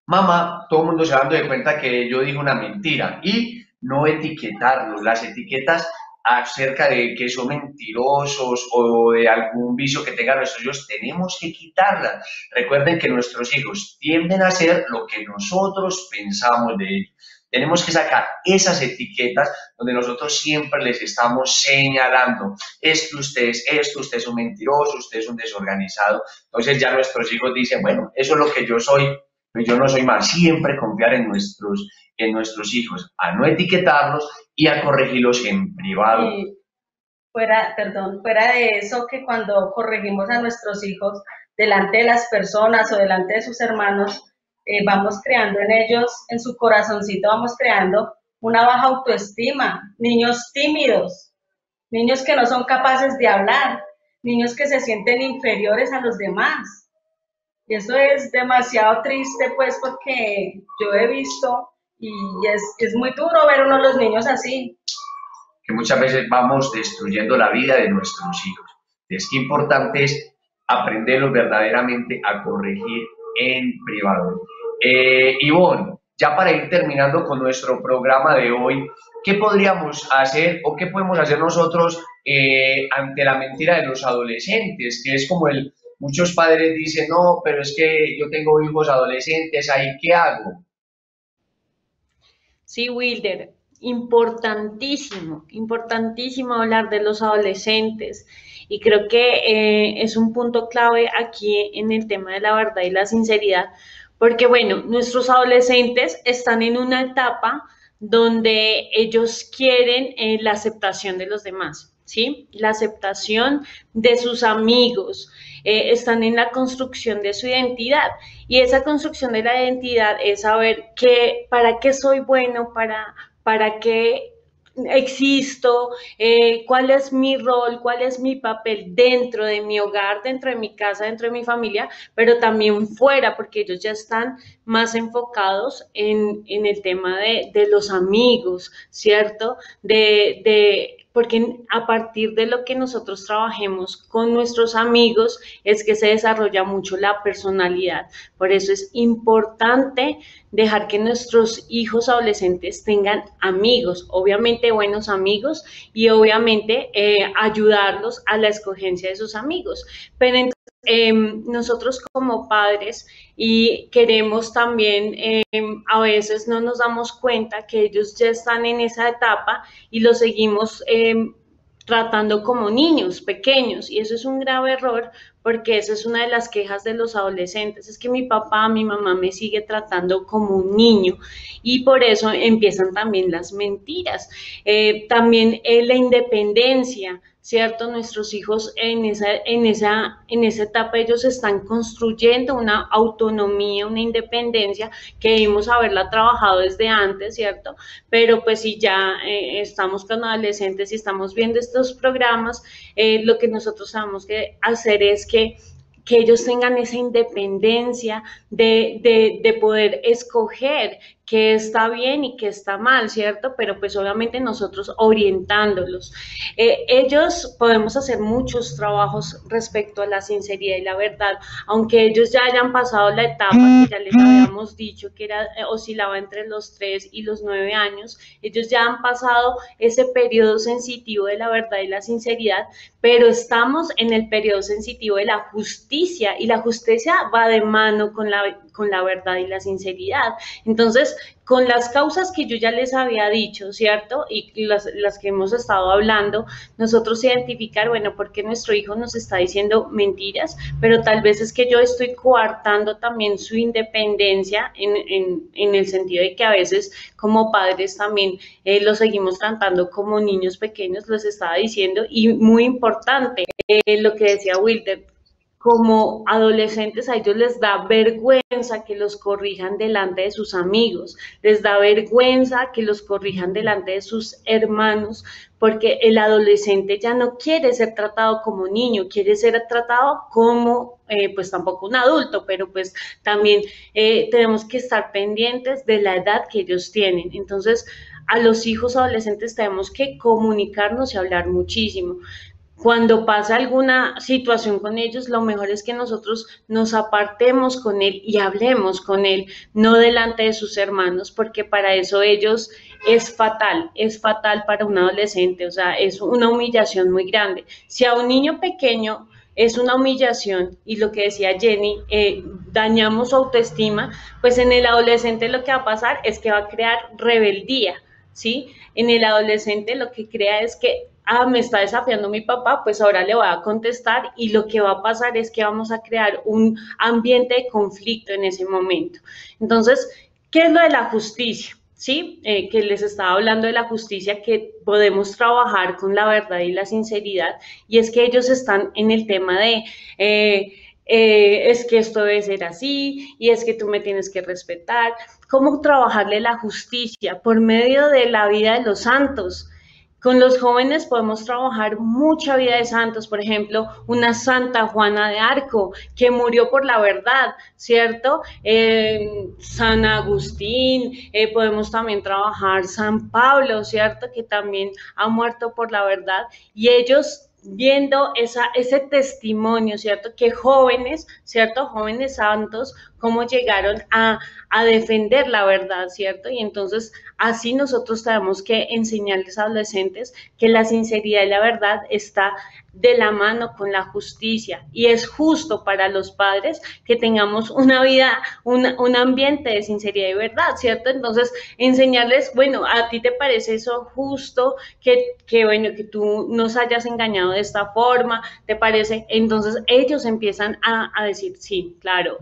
mamá, todo el mundo se va dando de cuenta que yo dije una mentira y no etiquetarlos, las etiquetas acerca de que son mentirosos o de algún vicio que tengan nuestros hijos, tenemos que quitarlas. Recuerden que nuestros hijos tienden a hacer lo que nosotros pensamos de ellos. Tenemos que sacar esas etiquetas donde nosotros siempre les estamos señalando, esto usted es un mentiroso, usted es un desorganizado. Entonces ya nuestros hijos dicen, bueno, eso es lo que yo soy, pero yo no soy más. Siempre confiar en nuestros hijos, a no etiquetarlos y a corregirlos en privado. Y fuera de eso, que cuando corregimos a nuestros hijos delante de las personas o delante de sus hermanos, vamos creando en ellos, en su corazoncito, vamos creando una baja autoestima, niños tímidos, niños que no son capaces de hablar, niños que se sienten inferiores a los demás. Y eso es demasiado triste, pues, porque yo he visto y es muy duro ver uno de los niños así. Que muchas veces vamos destruyendo la vida de nuestros hijos. Es que importante es aprenderlos verdaderamente a corregir en privado. Ivonne, ya para ir terminando con nuestro programa de hoy, ¿qué podríamos hacer o qué podemos hacer nosotros ante la mentira de los adolescentes? Que es como muchos padres dicen, no, pero es que yo tengo hijos adolescentes, ¿ahí qué hago? Sí, Wilder, importantísimo, importantísimo hablar de los adolescentes y creo que es un punto clave aquí en el tema de la verdad y la sinceridad, porque bueno, nuestros adolescentes están en una etapa donde ellos quieren la aceptación de los demás, ¿sí? La aceptación de sus amigos, están en la construcción de su identidad y esa construcción de la identidad es saber para qué soy bueno, para qué existo, cuál es mi rol, cuál es mi papel dentro de mi hogar, dentro de mi casa, dentro de mi familia, pero también fuera, porque ellos ya están más enfocados en el tema de los amigos, ¿cierto? Porque a partir de lo que nosotros trabajemos con nuestros amigos es que se desarrolla mucho la personalidad. Por eso es importante dejar que nuestros hijos adolescentes tengan amigos, obviamente buenos amigos y obviamente ayudarlos a la escogencia de sus amigos. Pero entonces, nosotros como padres y queremos también, a veces no nos damos cuenta que ellos ya están en esa etapa y los seguimos tratando como niños pequeños y eso es un grave error porque esa es una de las quejas de los adolescentes, es que mi papá, mi mamá me sigue tratando como un niño y por eso empiezan también las mentiras, también la independencia, ¿cierto? Nuestros hijos en esa etapa ellos están construyendo una autonomía, una independencia que debimos haberla trabajado desde antes, ¿cierto? Pero pues si ya estamos con adolescentes y estamos viendo estos programas, lo que nosotros tenemos que hacer es que ellos tengan esa independencia de poder escoger qué está bien y qué está mal, ¿cierto? Pero pues obviamente nosotros orientándolos. Ellos podemos hacer muchos trabajos respecto a la sinceridad y la verdad, aunque ellos ya hayan pasado la etapa que ya les habíamos dicho que oscilaba entre los 3 y los 9 años, ellos ya han pasado ese periodo sensitivo de la verdad y la sinceridad, pero estamos en el periodo sensitivo de la justicia y la justicia va de mano con la verdad y la sinceridad. Entonces, con las causas que yo ya les había dicho, ¿cierto? Y las que hemos estado hablando, nosotros identificar, bueno, por qué nuestro hijo nos está diciendo mentiras, pero tal vez es que yo estoy coartando también su independencia en el sentido de que a veces como padres también los seguimos tratando como niños pequeños, los estaba diciendo, y muy importante lo que decía Wilder, como adolescentes a ellos les da vergüenza que los corrijan delante de sus amigos, les da vergüenza que los corrijan delante de sus hermanos, porque el adolescente ya no quiere ser tratado como niño, quiere ser tratado como, pues tampoco un adulto, pero pues también tenemos que estar pendientes de la edad que ellos tienen. Entonces, a los hijos adolescentes tenemos que comunicarnos y hablar muchísimo. Cuando pasa alguna situación con ellos, lo mejor es que nosotros nos apartemos con él y hablemos con él, no delante de sus hermanos, porque para eso ellos es fatal para un adolescente, o sea, es una humillación muy grande. Si a un niño pequeño es una humillación y lo que decía Jenny, dañamos su autoestima, pues en el adolescente lo que va a pasar es que va a crear rebeldía, ¿sí? En el adolescente lo que crea es que me está desafiando mi papá, pues ahora le voy a contestar y lo que va a pasar es que vamos a crear un ambiente de conflicto en ese momento. Entonces, ¿qué es lo de la justicia? ¿Sí? Que les estaba hablando de la justicia, que podemos trabajar con la verdad y la sinceridad, y es que ellos están en el tema de es que esto debe ser así, y es que tú me tienes que respetar. ¿Cómo trabajarle la justicia? Por medio de la vida de los santos. Con los jóvenes podemos trabajar mucha vida de santos, por ejemplo, una Santa Juana de Arco, que murió por la verdad, ¿cierto? San Agustín, podemos también trabajar San Pablo, ¿cierto? Que también ha muerto por la verdad, y ellos viendo ese testimonio, ¿cierto? Que jóvenes, ¿cierto? Jóvenes santos, cómo llegaron a defender la verdad, ¿cierto? Y entonces así nosotros tenemos que enseñarles a adolescentes que la sinceridad y la verdad está de la mano con la justicia, y es justo para los padres que tengamos una vida, un ambiente de sinceridad y verdad, ¿cierto? Entonces, enseñarles, bueno, ¿a ti te parece eso justo? Bueno, que tú nos hayas engañado de esta forma, ¿te parece? Entonces, ellos empiezan a decir, sí, claro,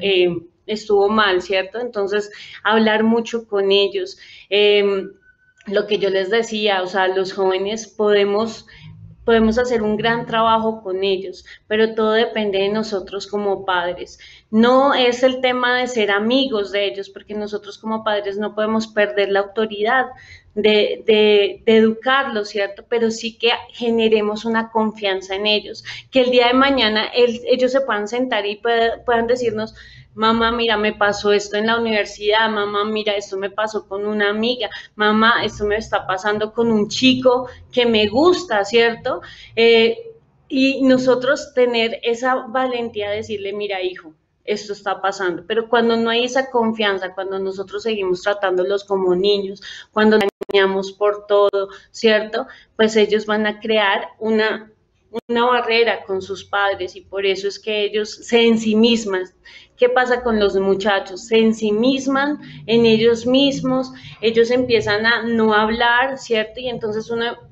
estuvo mal, ¿cierto? Entonces, hablar mucho con ellos. Lo que yo les decía, o sea, los jóvenes podemos hacer un gran trabajo con ellos, pero todo depende de nosotros como padres. No es el tema de ser amigos de ellos, porque nosotros como padres no podemos perder la autoridad de educarlos, ¿cierto? Pero sí que generemos una confianza en ellos, que el día de mañana ellos se puedan sentar y puedan decirnos: mamá, mira, me pasó esto en la universidad, mamá, mira, esto me pasó con una amiga, mamá, esto me está pasando con un chico que me gusta, ¿cierto? Y nosotros tener esa valentía de decirle: mira, hijo, esto está pasando, pero cuando no hay esa confianza, cuando nosotros seguimos tratándolos como niños, cuando los engañamos por todo, ¿cierto? Pues ellos van a crear una barrera con sus padres, y por eso es que ellos se ensimisman. ¿Qué pasa con los muchachos? Se ensimisman en ellos mismos, ellos empiezan a no hablar, ¿cierto? Y entonces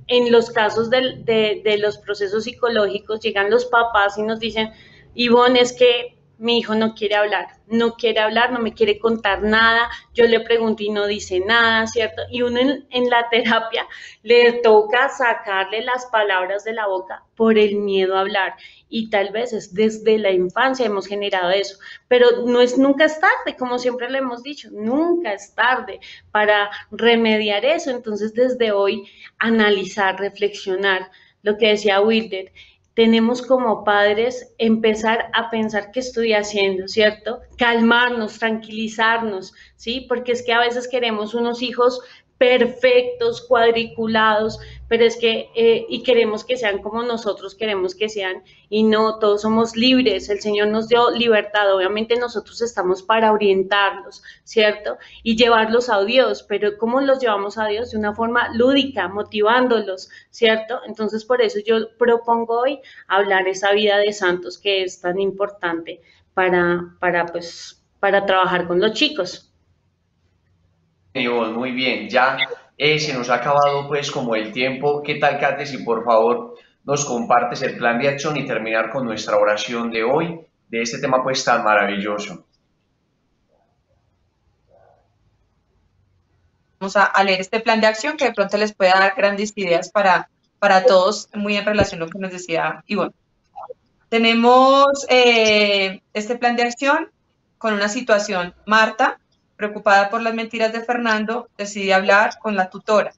en los casos de los procesos psicológicos, llegan los papás y nos dicen: Ivonne, es que mi hijo no quiere hablar, no me quiere contar nada, yo le pregunto y no dice nada, ¿cierto? Y uno en la terapia le toca sacarle las palabras de la boca por el miedo a hablar, y tal vez es desde la infancia hemos generado eso, pero nunca es tarde, como siempre le hemos dicho, nunca es tarde para remediar eso. Entonces, desde hoy, analizar, reflexionar, lo que decía Wilder, tenemos como padres empezar a pensar qué estoy haciendo, ¿cierto? Calmarnos, tranquilizarnos, ¿sí? Porque es que a veces queremos unos hijos perfectos, cuadriculados, pero es que, y queremos que sean como nosotros queremos que sean, y no, todos somos libres, el Señor nos dio libertad, obviamente nosotros estamos para orientarlos, ¿cierto? Y llevarlos a Dios, pero ¿cómo los llevamos a Dios? De una forma lúdica, motivándolos, ¿cierto? Entonces, por eso yo propongo hoy hablar esa vida de santos que es tan importante para trabajar con los chicos. Muy bien, ya se nos ha acabado pues como el tiempo. ¿Qué tal, Kate, si por favor nos compartes el plan de acción y terminar con nuestra oración de hoy, de este tema pues tan maravilloso? Vamos a leer este plan de acción que de pronto les pueda dar grandes ideas para todos, muy en relación a lo que nos decía Ivonne. Tenemos este plan de acción con una situación. Marta, preocupada por las mentiras de Fernando, decide hablar con la tutora.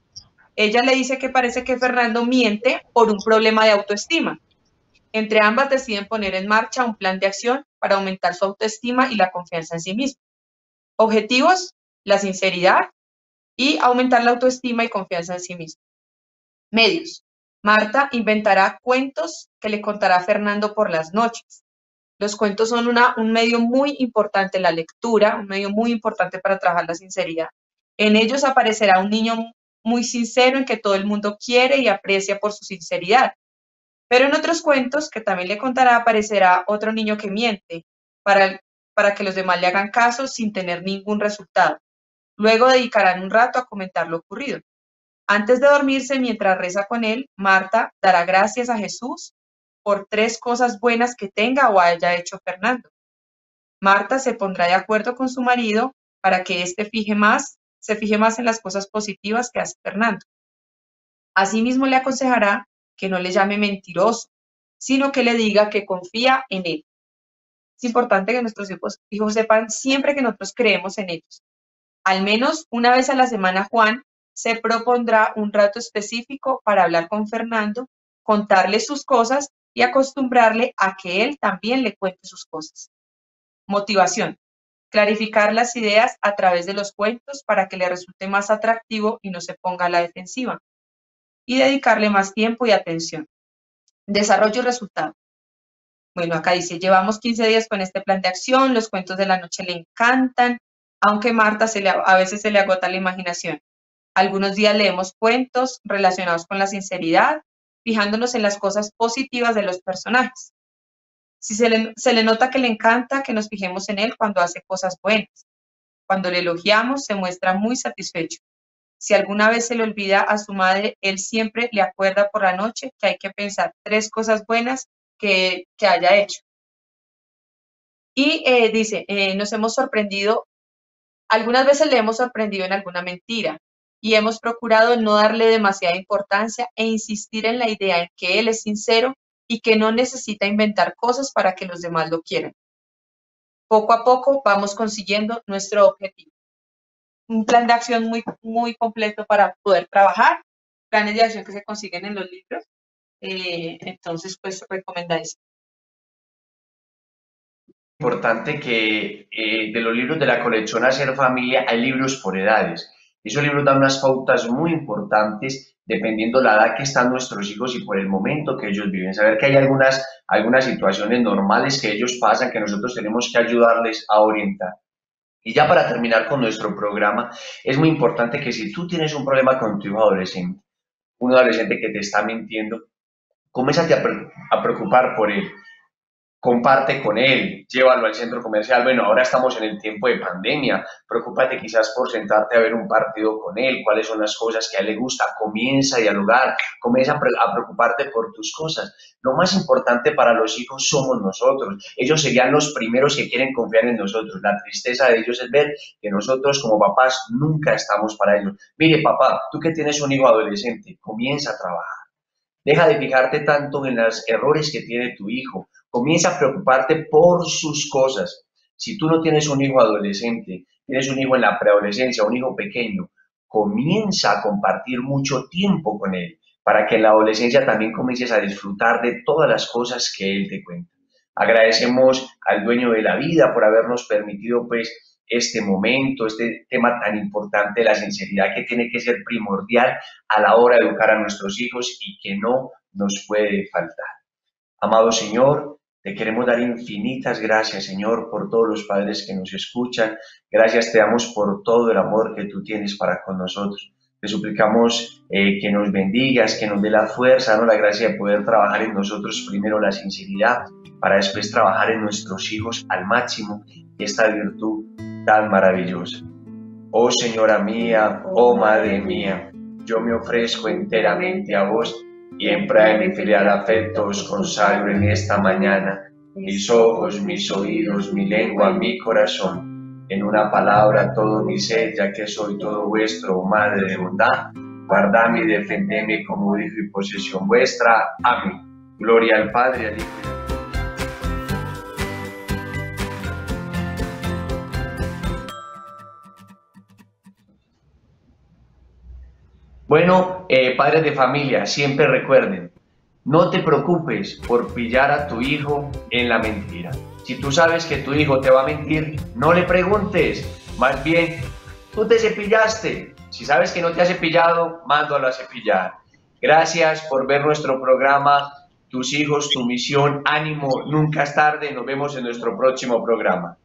Ella le dice que parece que Fernando miente por un problema de autoestima. Entre ambas deciden poner en marcha un plan de acción para aumentar su autoestima y la confianza en sí misma. Objetivos: la sinceridad y aumentar la autoestima y confianza en sí misma. Medios: Marta inventará cuentos que le contará a Fernando por las noches. Los cuentos son un medio muy importante, la lectura, un medio muy importante para trabajar la sinceridad. En ellos aparecerá un niño muy sincero en que todo el mundo quiere y aprecia por su sinceridad. Pero en otros cuentos que también le contará aparecerá otro niño que miente para que los demás le hagan caso sin tener ningún resultado. Luego dedicarán un rato a comentar lo ocurrido. Antes de dormirse, mientras reza con él, Marta dará gracias a Jesús por 3 cosas buenas que tenga o haya hecho Fernando. Marta se pondrá de acuerdo con su marido para que éste se fije más en las cosas positivas que hace Fernando. Asimismo, le aconsejará que no le llame mentiroso, sino que le diga que confía en él. Es importante que nuestros hijos sepan siempre que nosotros creemos en ellos. Al menos una vez a la semana, Juan se propondrá un rato específico para hablar con Fernando, contarle sus cosas y acostumbrarle a que él también le cuente sus cosas. Motivación: clarificar las ideas a través de los cuentos para que le resulte más atractivo y no se ponga a la defensiva. Y dedicarle más tiempo y atención. Desarrollo y resultado. Bueno, acá dice, llevamos 15 días con este plan de acción, los cuentos de la noche le encantan, aunque Marta a veces se le agota la imaginación. Algunos días leemos cuentos relacionados con la sinceridad, fijándonos en las cosas positivas de los personajes. Si se le nota que le encanta que nos fijemos en él cuando hace cosas buenas. Cuando le elogiamos, se muestra muy satisfecho. Si alguna vez se le olvida a su madre, él siempre le acuerda por la noche que hay que pensar 3 cosas buenas que haya hecho. Y dice, nos hemos sorprendido, algunas veces le hemos sorprendido en alguna mentira y hemos procurado no darle demasiada importancia e insistir en la idea en que él es sincero y que no necesita inventar cosas para que los demás lo quieran. Poco a poco vamos consiguiendo nuestro objetivo. Un plan de acción muy, muy completo para poder trabajar, planes de acción que se consiguen en los libros. Entonces, pues, recomendadísimo. Importante que de los libros de la colección Hacer Familia hay libros por edades. Esos libros dan unas pautas muy importantes dependiendo la edad que están nuestros hijos y por el momento que ellos viven. Saber que hay algunas situaciones normales que ellos pasan que nosotros tenemos que ayudarles a orientar. Y ya para terminar con nuestro programa, es muy importante que si tú tienes un problema con tu hijo adolescente, un adolescente que te está mintiendo, comiénzate a preocupar por él. Comparte con él, llévalo al centro comercial. Bueno, ahora estamos en el tiempo de pandemia, preocúpate quizás por sentarte a ver un partido con él, cuáles son las cosas que a él le gusta, comienza a dialogar, comienza a preocuparte por tus cosas. Lo más importante para los hijos somos nosotros, ellos serían los primeros que quieren confiar en nosotros. La tristeza de ellos es ver que nosotros como papás nunca estamos para ellos. Mire papá, tú que tienes un hijo adolescente, comienza a trabajar. Deja de fijarte tanto en los errores que tiene tu hijo. Comienza a preocuparte por sus cosas. Si tú no tienes un hijo adolescente, tienes un hijo en la preadolescencia, un hijo pequeño, comienza a compartir mucho tiempo con él para que en la adolescencia también comiences a disfrutar de todas las cosas que él te cuenta. Agradecemos al dueño de la vida por habernos permitido pues este momento, este tema tan importante de la sinceridad que tiene que ser primordial a la hora de educar a nuestros hijos y que no nos puede faltar. Amado Señor, te queremos dar infinitas gracias, Señor, por todos los padres que nos escuchan. Gracias te damos por todo el amor que tú tienes para con nosotros. Te suplicamos que nos bendigas, que nos dé la fuerza, ¿no? La gracia de poder trabajar en nosotros primero la sinceridad, para después trabajar en nuestros hijos al máximo esta virtud tan maravillosa. Oh Señora mía, oh Madre mía, yo me ofrezco enteramente a vos y en prueba de mi filial afecto os consagro en esta mañana mis ojos, mis oídos, mi lengua, mi corazón, en una palabra todo mi ser, ya que soy todo vuestro, oh Madre de bondad, guardadme y defendedme como hijo y posesión vuestra. Amén. Gloria al Padre, al Hijo y al Espíritu. Bueno, padres de familia, siempre recuerden, no te preocupes por pillar a tu hijo en la mentira. Si tú sabes que tu hijo te va a mentir, no le preguntes, más bien, tú te cepillaste. Si sabes que no te ha cepillado, mándalo a cepillar. Gracias por ver nuestro programa, Tus hijos, tu misión, ánimo, nunca es tarde. Nos vemos en nuestro próximo programa.